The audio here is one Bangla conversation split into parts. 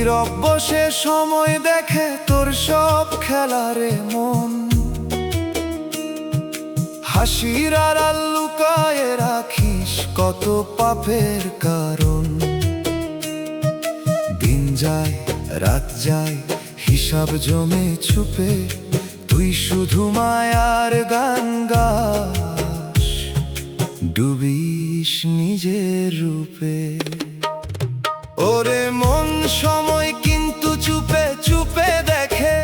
নীরব বসে সময় দেখে তোর সব খেলারে মন, হাসির আড়াল লুকায়ে রাখিস কত পাপের কারণ। দিন যায় রাত যায় হিসাব জমে ছুপে, তুই শুধু মায়ার গান গাস, ডুবিস নিজের রূপে। ওরে মন সময় কিন্তু চুপে চুপে দেখে,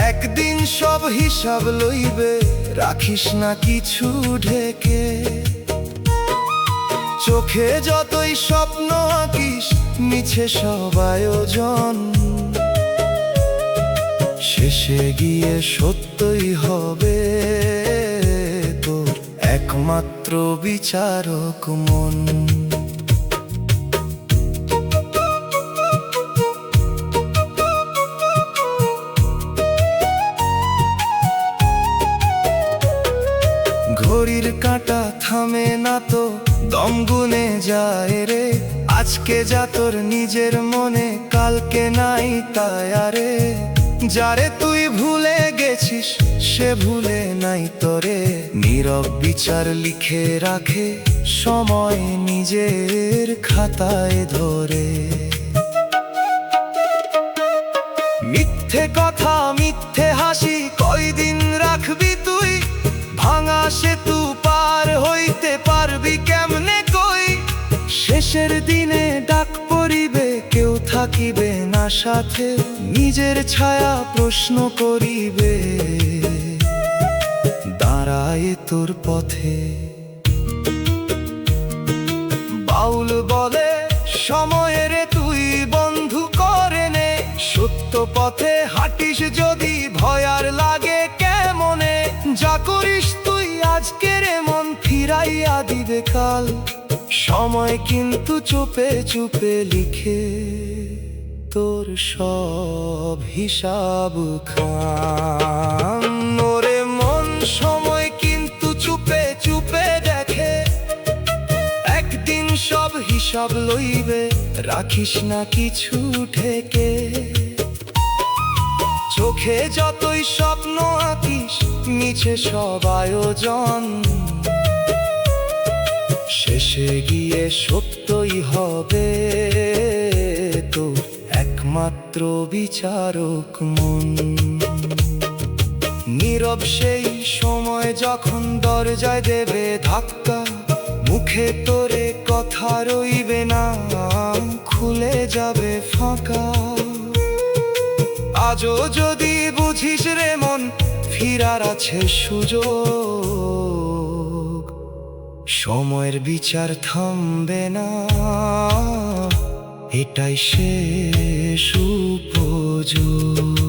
একদিন সব হিসাব লইবে, রাখিস না কিছু ঢেকে। চোখে যতই স্বপ্ন আঁকিস মিছে সব আয়োজন, শেষে গিয়ে সত্যই হবে তোর একমাত্র বিচারক মন। ঘড়ির কাঁটা থামে না তো, দম গুনে যায় রে, আজকে যা তোর নিজের মনে কালকে নাই তাই আরে। যারে তুই ভুলে গেছিস সে ভুলে নাই তোরে, নীরব বিচার লিখে রাখে সময় নিজের খাতায় ধরে। মিথ্যে কথা মিথ্যে হাসি কয়দিন রাখবি তুই, ভাঙা সেতু পার হইতে পারবি কেমনে কই। শেষের দিনে ডাক পড়িবে কেউ থাকিবে না সাথে, নিজের ছায়া প্রশ্ন করিবে দাঁড়ায় তোর পথে। বাউল বলে সময়ের তুই বন্ধু করে নে, সত্য পথে হাঁটিস যদি ভয় আর লাগে কেমনে। যা করিস তুই আজকের মন ফিরাইয়া দিবে কাল, সময় কিন্তু চুপে চুপে লিখে তোর সব হিসাব খান। ওরে মন সময় কিন্তু চুপে চুপে দেখে, একদিন সব হিসাব লইবে, রাখিস না কিছু ঢেকে। চোখে যতই স্বপ্ন আঁকিস মিছে সব আয়োজন, শেষে গিয়ে সত্যই হবে তোর একমাত্র বিচারক মন। নীরব সেই সময় যখন দরজায় দেবে ধাক্কা, মুখে তোরে কথা রইবে না, খুলে যাবে ফাঁকা। আজও যদি বুঝিস রে মন ফিরার আছে সুযোগ, সময়ের বিচার থামবে না, এটাই শেষ উপযোগ।